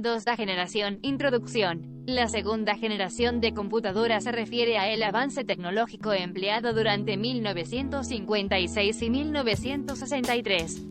2. Generación. Introducción. La segunda generación de computadoras se refiere a el avance tecnológico empleado durante 1956 y 1963.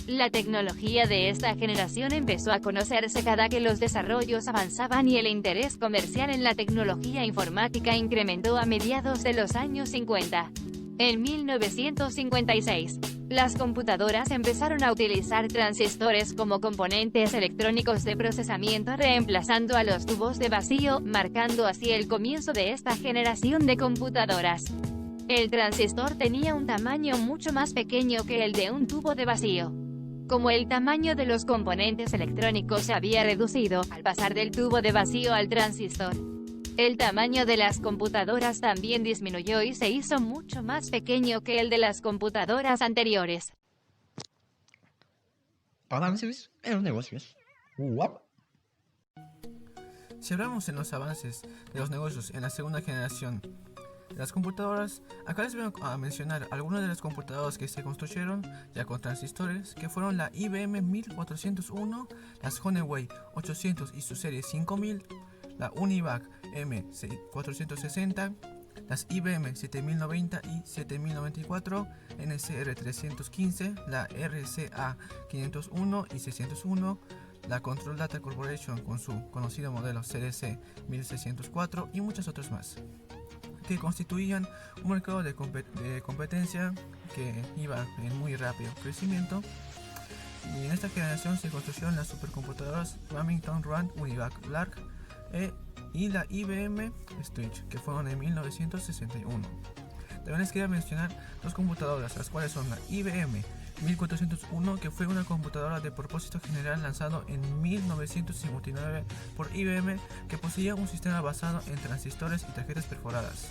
La tecnología de esta generación empezó a conocerse cada que los desarrollos avanzaban y el interés comercial en la tecnología informática incrementó a mediados de los años 50. En 1956, las computadoras empezaron a utilizar transistores como componentes electrónicos de procesamiento, reemplazando a los tubos de vacío, marcando así el comienzo de esta generación de computadoras. El transistor tenía un tamaño mucho más pequeño que el de un tubo de vacío. Como el tamaño de los componentes electrónicos se había reducido al pasar del tubo de vacío al transistor, el tamaño de las computadoras también disminuyó y se hizo mucho más pequeño que el de las computadoras anteriores. Avances en los negocios. ¡Guap! Si hablamos en los avances de los negocios en la segunda generación de las computadoras, acá les voy a mencionar algunas de las computadoras que se construyeron ya con transistores, que fueron la IBM 1401, las Honeywell 800 y su serie 5000, la Univac M460, las IBM 7090 y 7094, NCR 315, la RCA 501 y 601, la Control Data Corporation con su conocido modelo CDC 1604 y muchas otras más, que constituían un mercado de competencia que iba en muy rápido crecimiento. Y en esta generación se construyeron las supercomputadoras Remington Rand Univac Lark y la IBM Stitch, que fueron en 1961. También les quería mencionar dos computadoras, las cuales son la IBM 1401, que fue una computadora de propósito general lanzado en 1959 por IBM, que poseía un sistema basado en transistores y tarjetas perforadas.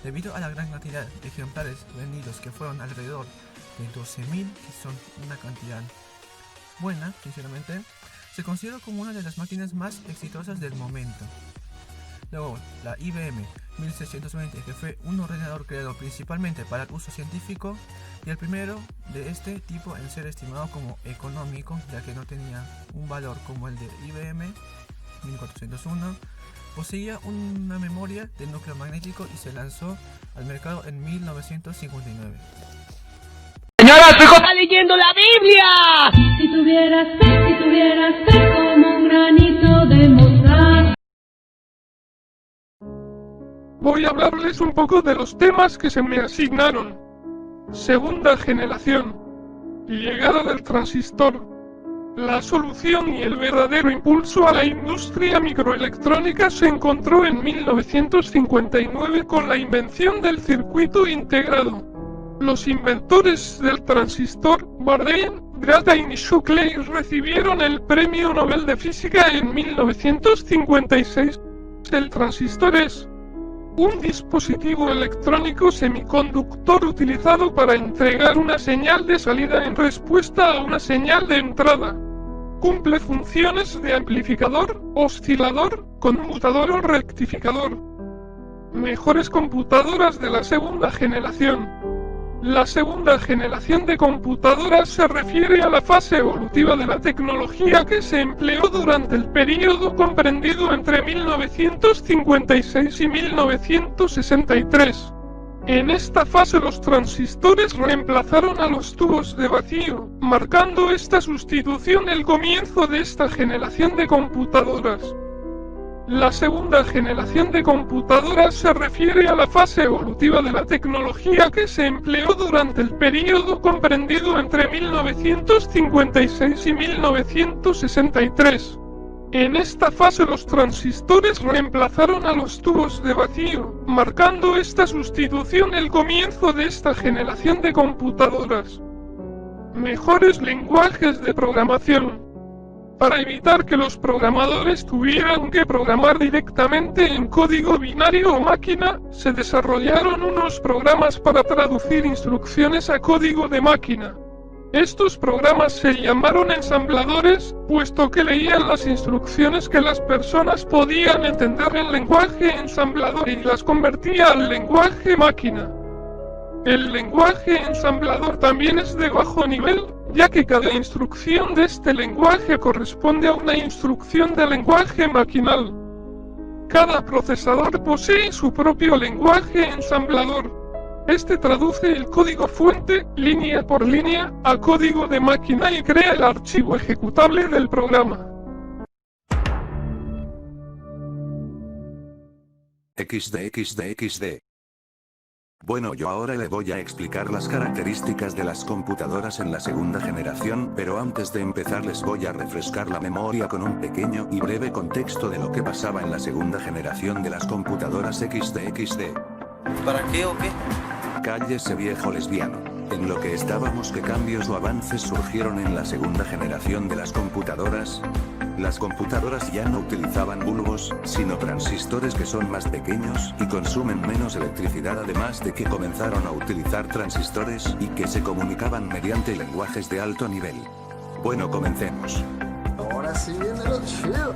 Debido a la gran cantidad de ejemplares vendidos, que fueron alrededor de 12.000, que son una cantidad buena, sinceramente, se consideró como una de las máquinas más exitosas del momento. Luego, la IBM 1620, que fue un ordenador creado principalmente para el uso científico y el primero de este tipo en ser estimado como económico, ya que no tenía un valor como el de IBM 1401, poseía una memoria de núcleo magnético y se lanzó al mercado en 1959. ¡Señora, su hijo está leyendo la Biblia! Si tuvieras fe como un granito de mostaza. Voy a hablarles un poco de los temas que se me asignaron. Segunda generación. Llegada del transistor. La solución y el verdadero impulso a la industria microelectrónica se encontró en 1959 con la invención del circuito integrado. Los inventores del transistor, Bardeen, Bradley y Shockley, recibieron el Premio Nobel de Física en 1956. El transistor es un dispositivo electrónico semiconductor utilizado para entregar una señal de salida en respuesta a una señal de entrada. Cumple funciones de amplificador, oscilador, conmutador o rectificador. Mejores computadoras de la segunda generación. La segunda generación de computadoras se refiere a la fase evolutiva de la tecnología que se empleó durante el período comprendido entre 1956 y 1963. En esta fase los transistores reemplazaron a los tubos de vacío, marcando esta sustitución el comienzo de esta generación de computadoras. La segunda generación de computadoras se refiere a la fase evolutiva de la tecnología que se empleó durante el período comprendido entre 1956 y 1963. En esta fase los transistores reemplazaron a los tubos de vacío, marcando esta sustitución el comienzo de esta generación de computadoras. Mejores lenguajes de programación. Para evitar que los programadores tuvieran que programar directamente en código binario o máquina, se desarrollaron unos programas para traducir instrucciones a código de máquina. Estos programas se llamaron ensambladores, puesto que leían las instrucciones que las personas podían entender en lenguaje ensamblador y las convertía al lenguaje máquina. El lenguaje ensamblador también es de bajo nivel, ya que cada instrucción de este lenguaje corresponde a una instrucción de lenguaje maquinal. Cada procesador posee su propio lenguaje ensamblador. Este traduce el código fuente, línea por línea, a código de máquina y crea el archivo ejecutable del programa. XD. Bueno, yo ahora le voy a explicar las características de las computadoras en la segunda generación, pero antes de empezar les voy a refrescar la memoria con un pequeño y breve contexto de lo que pasaba en la segunda generación de las computadoras XD. ¿Para qué o qué? Cállese viejo lesbiano. En lo que estábamos, ¿qué cambios o avances surgieron en la segunda generación de las computadoras? Las computadoras ya no utilizaban bulbos, sino transistores que son más pequeños y consumen menos electricidad, además de que comenzaron a utilizar transistores y que se comunicaban mediante lenguajes de alto nivel. Bueno, comencemos. Ahora sí viene lo chido.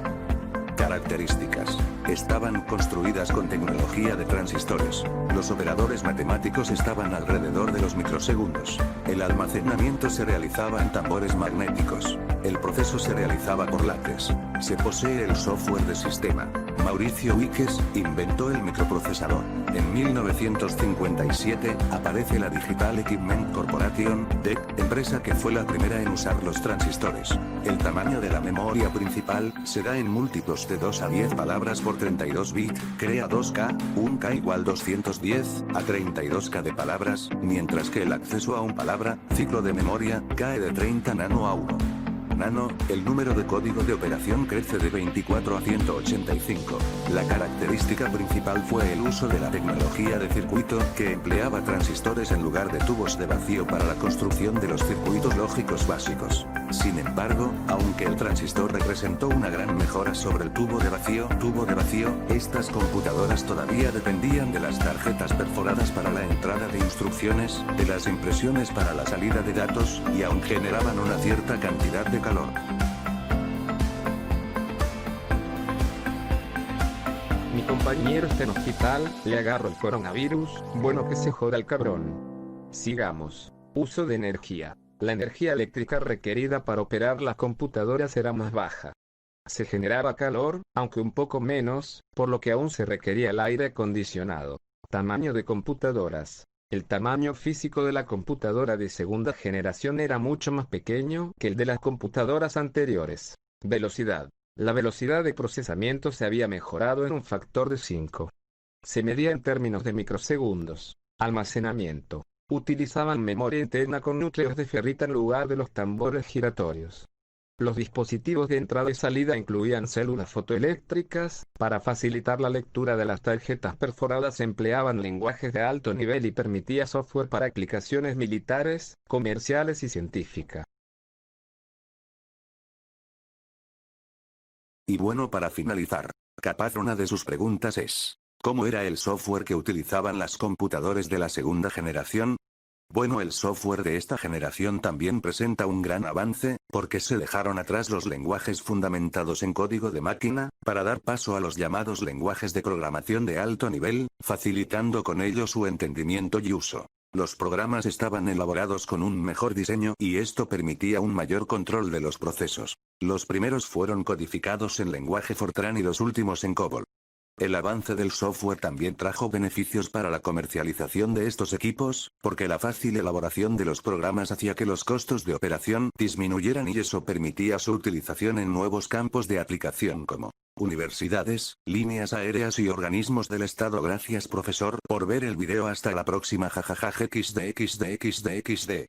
Características. Estaban construidas con tecnología de transistores. Los operadores matemáticos estaban alrededor de los microsegundos. El almacenamiento se realizaba en tambores magnéticos. El proceso se realizaba por látex. Se posee el software de sistema. Mauricio Wickes inventó el microprocesador. En 1957 aparece la Digital Equipment Corporation, DEC, empresa que fue la primera en usar los transistores. El tamaño de la memoria principal se da en múltiplos de 2 a 10 palabras por 32 bits, crea 2K, 1K igual 210 a 32K de palabras, mientras que el acceso a una palabra, ciclo de memoria, cae de 30 nano a 1 nano, el número de código de operación crece de 24 a 185. La característica principal fue el uso de la tecnología de circuito, que empleaba transistores en lugar de tubos de vacío para la construcción de los circuitos lógicos básicos. Sin embargo, aunque el transistor representó una gran mejora sobre el tubo de vacío, estas computadoras todavía dependían de las tarjetas perforadas para la entrada de instrucciones, de las impresiones para la salida de datos, y aún generaban una cierta cantidad de calor. Mi compañero está en hospital, le agarro el coronavirus, bueno que se joda el cabrón. Sigamos. Uso de energía. La energía eléctrica requerida para operar las computadoras era más baja. Se generaba calor, aunque un poco menos, por lo que aún se requería el aire acondicionado. Tamaño de computadoras. El tamaño físico de la computadora de segunda generación era mucho más pequeño que el de las computadoras anteriores. Velocidad. La velocidad de procesamiento se había mejorado en un factor de 5. Se medía en términos de microsegundos. Almacenamiento. Utilizaban memoria interna con núcleos de ferrita en lugar de los tambores giratorios. Los dispositivos de entrada y salida incluían células fotoeléctricas. Para facilitar la lectura de las tarjetas perforadas empleaban lenguajes de alto nivel y permitía software para aplicaciones militares, comerciales y científicas. Y bueno, para finalizar, capaz una de sus preguntas es, ¿cómo era el software que utilizaban las computadoras de la segunda generación? Bueno, el software de esta generación también presenta un gran avance, porque se dejaron atrás los lenguajes fundamentados en código de máquina, para dar paso a los llamados lenguajes de programación de alto nivel, facilitando con ello su entendimiento y uso. Los programas estaban elaborados con un mejor diseño y esto permitía un mayor control de los procesos. Los primeros fueron codificados en lenguaje Fortran y los últimos en COBOL. El avance del software también trajo beneficios para la comercialización de estos equipos, porque la fácil elaboración de los programas hacía que los costos de operación disminuyeran y eso permitía su utilización en nuevos campos de aplicación como universidades, líneas aéreas y organismos del Estado. Gracias profesor por ver el video, hasta la próxima, jajaja. XD.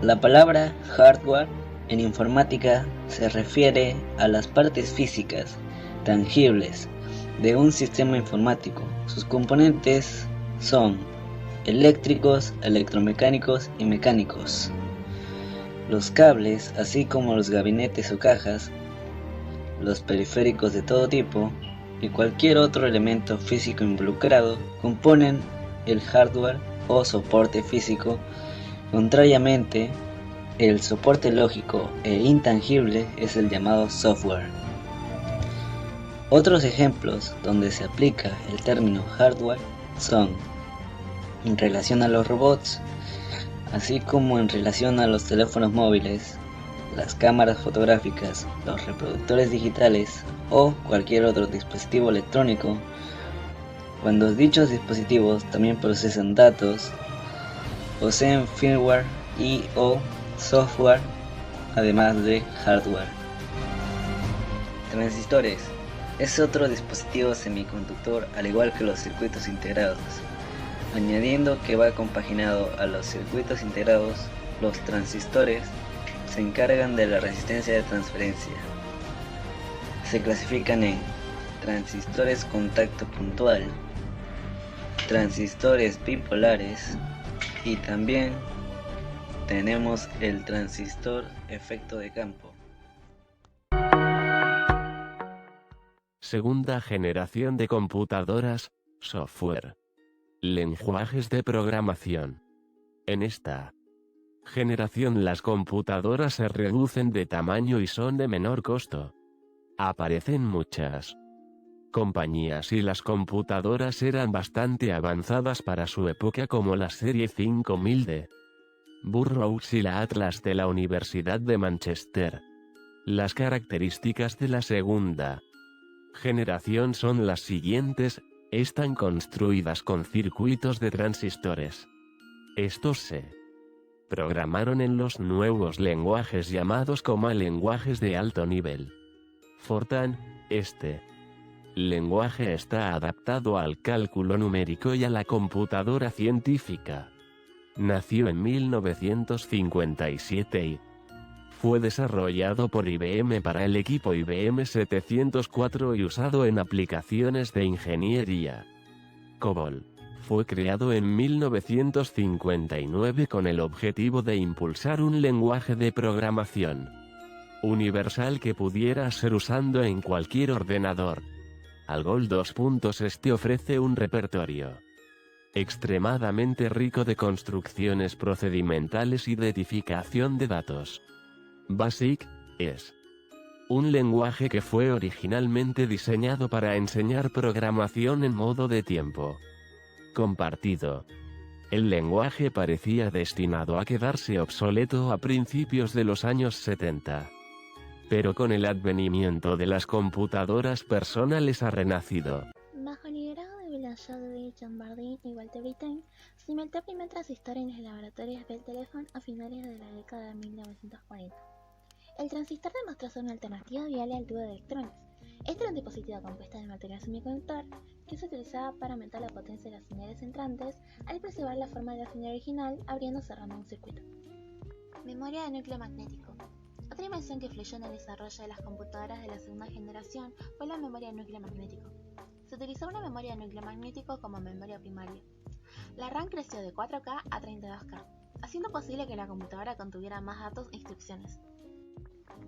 La palabra hardware en informática se refiere a las partes físicas, tangibles, de un sistema informático. Sus componentes son eléctricos, electromecánicos y mecánicos. Los cables, así como los gabinetes o cajas, los periféricos de todo tipo y cualquier otro elemento físico involucrado componen el hardware o soporte físico. Contrariamente, el soporte lógico e intangible es el llamado software. Otros ejemplos donde se aplica el término hardware son en relación a los robots, así como en relación a los teléfonos móviles, las cámaras fotográficas, los reproductores digitales o cualquier otro dispositivo electrónico, cuando dichos dispositivos también procesan datos, poseen firmware y o software, además de hardware. Transistores es otro dispositivo semiconductor al igual que los circuitos integrados. Añadiendo que va compaginado a los circuitos integrados, los transistores se encargan de la resistencia de transferencia. Se clasifican en transistores contacto puntual, transistores bipolares y también tenemos el transistor efecto de campo. Segunda generación de computadoras, software. Lenguajes de programación. En esta generación las computadoras se reducen de tamaño y son de menor costo. Aparecen muchas compañías y las computadoras eran bastante avanzadas para su época, como la serie 5000 de Burroughs y la Atlas de la Universidad de Manchester. Las características de la segunda generación son las siguientes: están construidas con circuitos de transistores. Estos se programaron en los nuevos lenguajes llamados como lenguajes de alto nivel. Fortran, este lenguaje está adaptado al cálculo numérico y a la computadora científica. Nació en 1957 y fue desarrollado por IBM para el equipo IBM 704 y usado en aplicaciones de ingeniería. COBOL fue creado en 1959 con el objetivo de impulsar un lenguaje de programación universal que pudiera ser usado en cualquier ordenador. Algol 2. Este ofrece un repertorio extremadamente rico de construcciones procedimentales y de identificación de datos. BASIC es un lenguaje que fue originalmente diseñado para enseñar programación en modo de tiempo compartido. El lenguaje parecía destinado a quedarse obsoleto a principios de los años 70. Pero con el advenimiento de las computadoras personales ha renacido. Bajo el liderazgo de William Shockley, John Bardeen y Walter Brittain, se inventó el primer transistor en los laboratorios Bell Telephone a finales de la década de 1940. El transistor demostró ser una alternativa viable al tubo de electrones. Este era un dispositivo compuesto de material semiconductor que se utilizaba para aumentar la potencia de las señales entrantes al preservar la forma de la señal original, abriendo o cerrando un circuito. Memoria de núcleo magnético. Otra invención que influyó en el desarrollo de las computadoras de la segunda generación fue la memoria de núcleo magnético. Se utilizó una memoria de núcleo magnético como memoria primaria. La RAM creció de 4K a 32K, haciendo posible que la computadora contuviera más datos e instrucciones.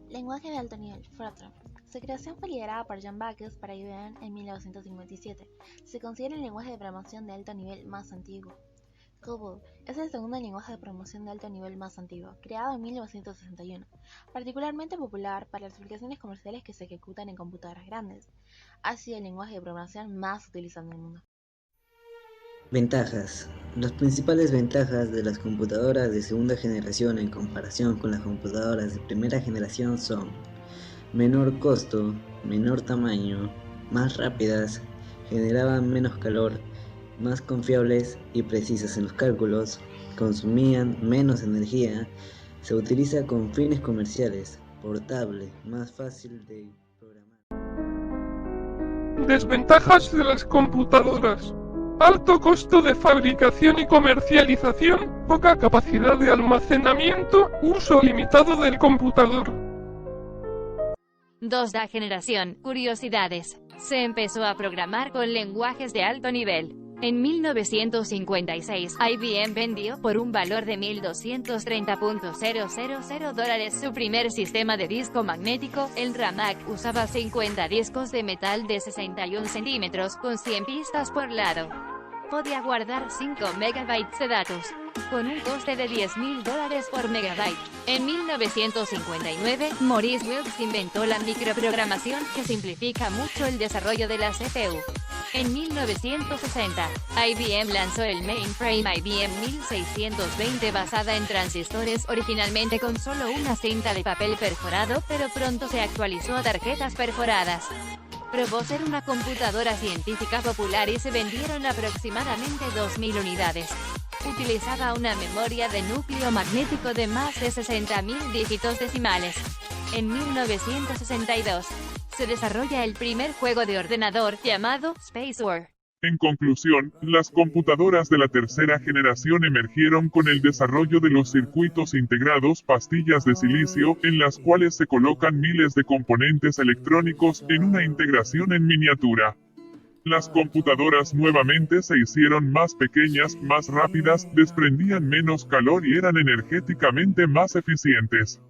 Lenguaje de alto nivel, Fortran. Su creación fue liderada por John Backus para IBM en 1957. Se considera el lenguaje de programación de alto nivel más antiguo. COBOL es el segundo lenguaje de programación de alto nivel más antiguo, creado en 1961, particularmente popular para las aplicaciones comerciales que se ejecutan en computadoras grandes. Ha sido el lenguaje de programación más utilizado en el mundo. Ventajas. Las principales ventajas de las computadoras de segunda generación en comparación con las computadoras de primera generación son: menor costo, menor tamaño, más rápidas, generaban menos calor, más confiables y precisas en los cálculos, consumían menos energía, se utiliza con fines comerciales, portable, más fácil de programar. Desventajas de las computadoras: alto costo de fabricación y comercialización, poca capacidad de almacenamiento, uso limitado del computador. 2. Generación. Curiosidades. Se empezó a programar con lenguajes de alto nivel. En 1956, IBM vendió por un valor de $1,230,000 su primer sistema de disco magnético. El RAMAC usaba 50 discos de metal de 61 centímetros, con 100 pistas por lado. Podía guardar 5 megabytes de datos, con un coste de $10,000 por megabyte. En 1959, Maurice Wilkes inventó la microprogramación, que simplifica mucho el desarrollo de la CPU. En 1960, IBM lanzó el mainframe IBM 1620 basada en transistores, originalmente con solo una cinta de papel perforado, pero pronto se actualizó a tarjetas perforadas. Probó ser una computadora científica popular y se vendieron aproximadamente 2.000 unidades. Utilizaba una memoria de núcleo magnético de más de 60.000 dígitos decimales. En 1962, se desarrolla el primer juego de ordenador, llamado Space War. En conclusión, las computadoras de la tercera generación emergieron con el desarrollo de los circuitos integrados, pastillas de silicio, en las cuales se colocan miles de componentes electrónicos en una integración en miniatura. Las computadoras nuevamente se hicieron más pequeñas, más rápidas, desprendían menos calor y eran energéticamente más eficientes.